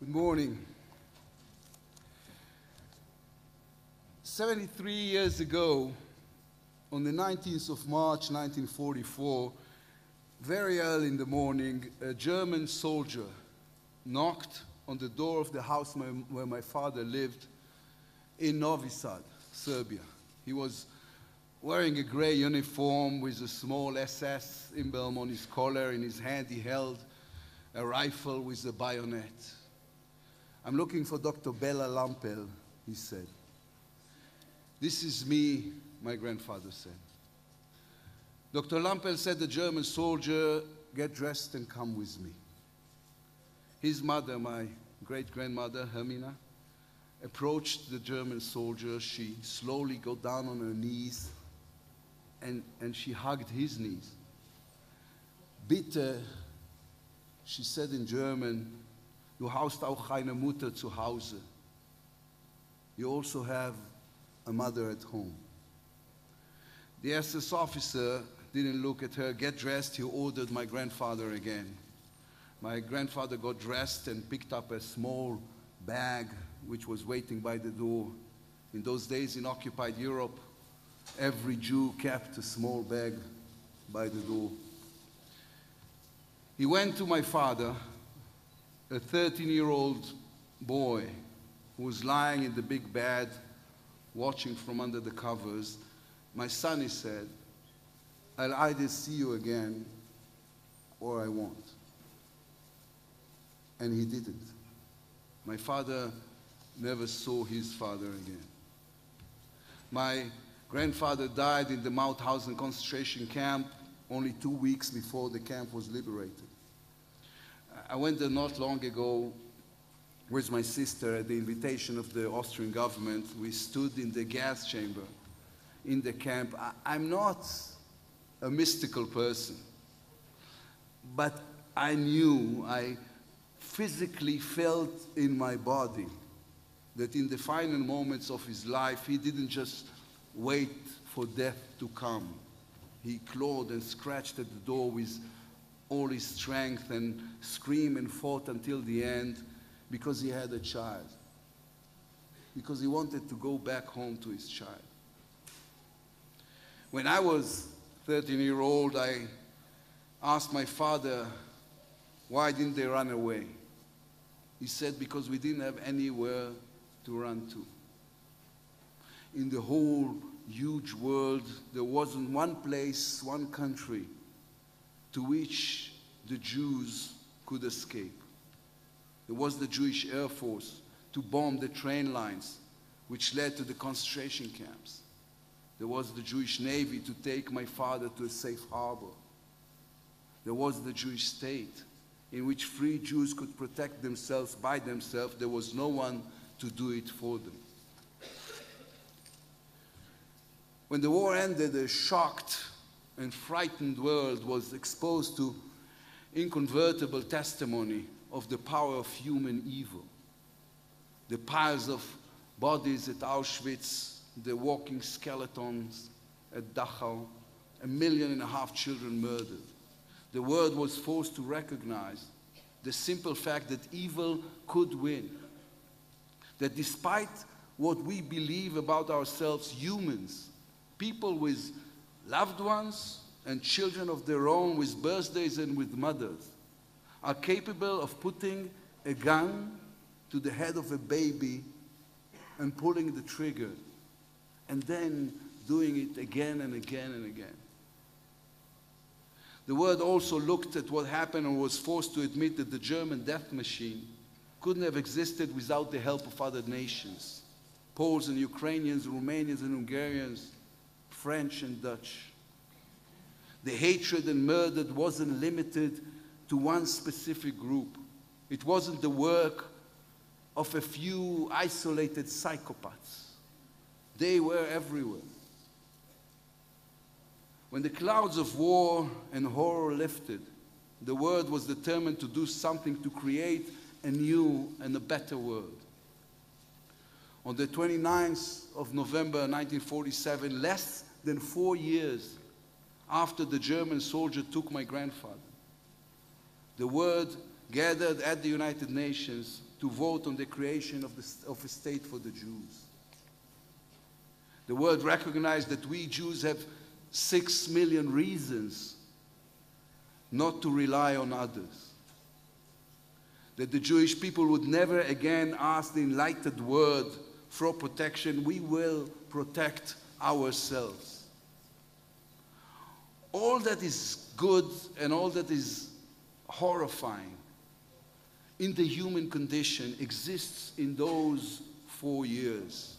Good morning. 73 years ago, on the 19th of March 1944, very early in the morning, a German soldier knocked on the door of the house where my father lived in Novi Sad, Serbia. He was wearing a gray uniform with a small SS emblem on his collar. In his hand he held a rifle with a bayonet. "I'm looking for Dr. Bela Lampel," he said. "This is me," my grandfather said. Dr. Lampel said, "The German soldier, get dressed and come with me." His mother, my great-grandmother, Hermina, approached the German soldier. She slowly got down on her knees and she hugged his knees. "Bitte," she said in German, "du hast auch eine Mutter zu Hause." You also have a mother at home. The SS officer didn't look at her. "Get dressed," he ordered my grandfather again. My grandfather got dressed and picked up a small bag which was waiting by the door. In those days in occupied Europe, every Jew kept a small bag by the door. He went to my father, a 13-year-old boy who was lying in the big bed, watching from under the covers. "My son," he said, "I'll either see you again or I won't." And he didn't. My father never saw his father again. My grandfather died in the Mauthausen concentration camp only 2 weeks before the camp was liberated. I went there not long ago with my sister at the invitation of the Austrian government. We stood in the gas chamber in the camp. I'm not a mystical person, but I knew, I physically felt in my body that in the final moments of his life, he didn't just wait for death to come. He clawed and scratched at the door with all his strength and screamed and fought until the end because he had a child, because he wanted to go back home to his child. When I was 13-year-old, I asked my father, "Why didn't they run away?" He said, "Because we didn't have anywhere to run to." In the whole huge world, there wasn't one place, one country to which the Jews could escape. There was the Jewish Air Force to bomb the train lines which led to the concentration camps. There was the Jewish Navy to take my father to a safe harbor. There was the Jewish state in which free Jews could protect themselves by themselves. There was no one to do it for them. When the war ended, a shocked and frightened world was exposed to incontrovertible testimony of the power of human evil. The piles of bodies at Auschwitz, the walking skeletons at Dachau, 1.5 million children murdered. The world was forced to recognize the simple fact that evil could win. That despite what we believe about ourselves, humans, people with loved ones and children of their own, with birthdays and with mothers, are capable of putting a gun to the head of a baby and pulling the trigger, and then doing it again and again and again. The world also looked at what happened and was forced to admit that the German death machine couldn't have existed without the help of other nations. Poles and Ukrainians, Romanians and Hungarians, French and Dutch. The hatred and murder wasn't limited to one specific group. It wasn't the work of a few isolated psychopaths. They were everywhere. When the clouds of war and horror lifted, the world was determined to do something to create a new and a better world. On the 29th of November 1947, less than 4 years after the German soldier took my grandfather, the world gathered at the United Nations to vote on the creation of a state for the Jews. The world recognized that we Jews have 6 million reasons not to rely on others. That the Jewish people would never again ask the enlightened world for protection. We will protect ourselves. All that is good and all that is horrifying in the human condition exists in those 4 years.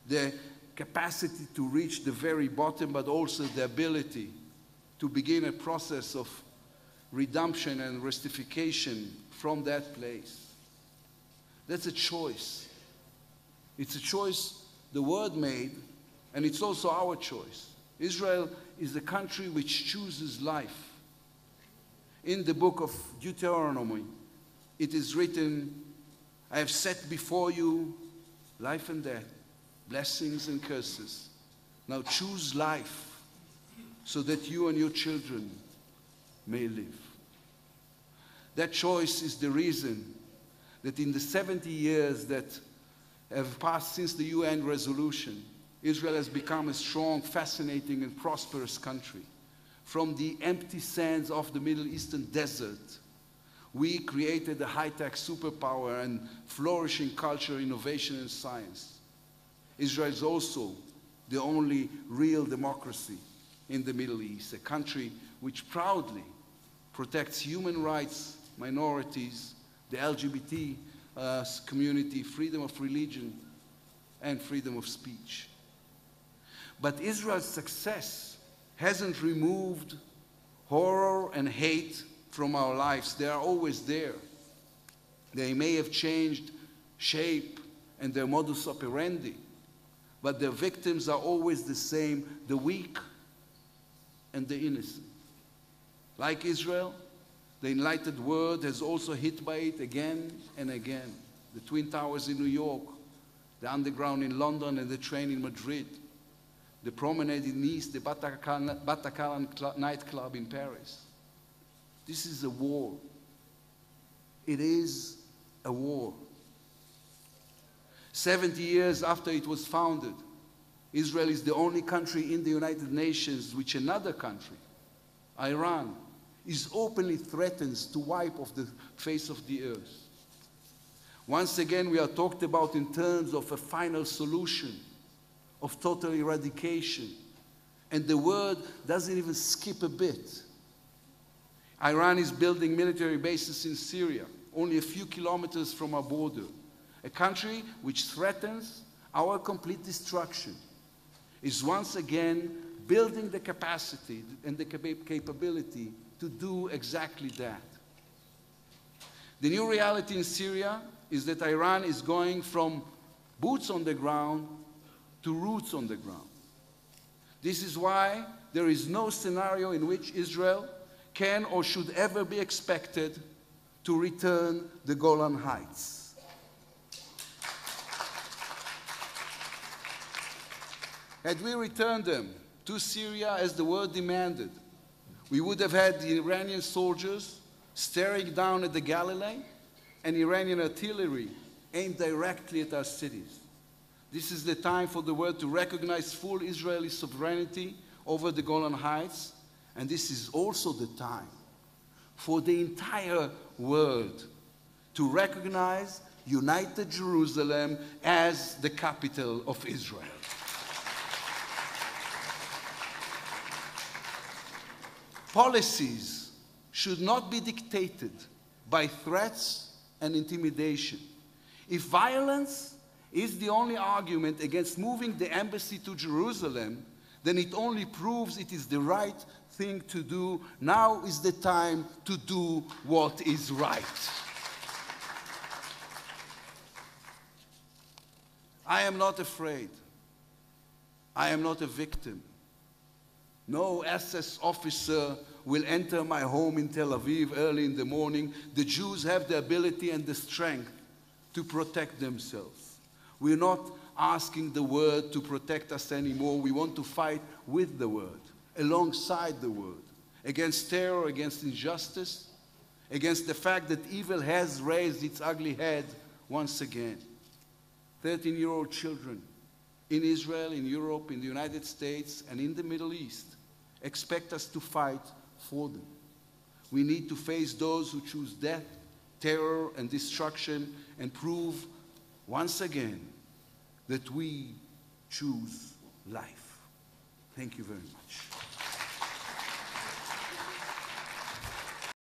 The capacity to reach the very bottom, but also the ability to begin a process of redemption and restitution from that place. That's a choice. It's a choice the world made, and it's also our choice. Israel is a country which chooses life. In the book of Deuteronomy, it is written, I have set before you life and death, blessings and curses. Now choose life so that you and your children may live. That choice is the reason that in the 70 years that have passed since the UN resolution, Israel has become a strong, fascinating, and prosperous country. From the empty sands of the Middle Eastern desert, we created a high-tech superpower and flourishing culture, innovation, and science. Israel is also the only real democracy in the Middle East, a country which proudly protects human rights, minorities, the LGBT community, freedom of religion, and freedom of speech. But Israel's success hasn't removed horror and hate from our lives. They are always there. They may have changed shape and their modus operandi, but their victims are always the same, the weak and the innocent. Like Israel, the enlightened world has also hit by it again and again. The Twin Towers in New York, the Underground in London, and the train in Madrid, the promenade in Nice, the Bataclan nightclub in Paris. This is a war. It is a war. 70 years after it was founded, Israel is the only country in the United Nations which another country, Iran, is openly threatens to wipe off the face of the earth. Once again, we are talked about in terms of a final solution, of total eradication, and the word doesn't even skip a bit. Iran is building military bases in Syria, only a few kilometers from our border, a country which threatens our complete destruction, is once again building the capacity and the capability to do exactly that. The new reality in Syria is that Iran is going from boots on the ground to roots on the ground. This is why there is no scenario in which Israel can or should ever be expected to return the Golan Heights. Had we returned them to Syria as the word demanded, we would have had the Iranian soldiers staring down at the Galilee and Iranian artillery aimed directly at our cities. This is the time for the world to recognize full Israeli sovereignty over the Golan Heights, and this is also the time for the entire world to recognize United Jerusalem as the capital of Israel. Policies should not be dictated by threats and intimidation. If violence is the only argument against moving the embassy to Jerusalem, then it only proves it is the right thing to do. Now is the time to do what is right. I am not afraid. I am not a victim. No SS officer will enter my home in Tel Aviv early in the morning. The Jews have the ability and the strength to protect themselves. We're not asking the word to protect us anymore. We want to fight with the word, alongside the word, against terror, against injustice, against the fact that evil has raised its ugly head once again. 13-year-old children in Israel, in Europe, in the United States, and in the Middle East expect us to fight for them. We need to face those who choose death, terror, and destruction, and prove once again that we choose life. Thank you very much.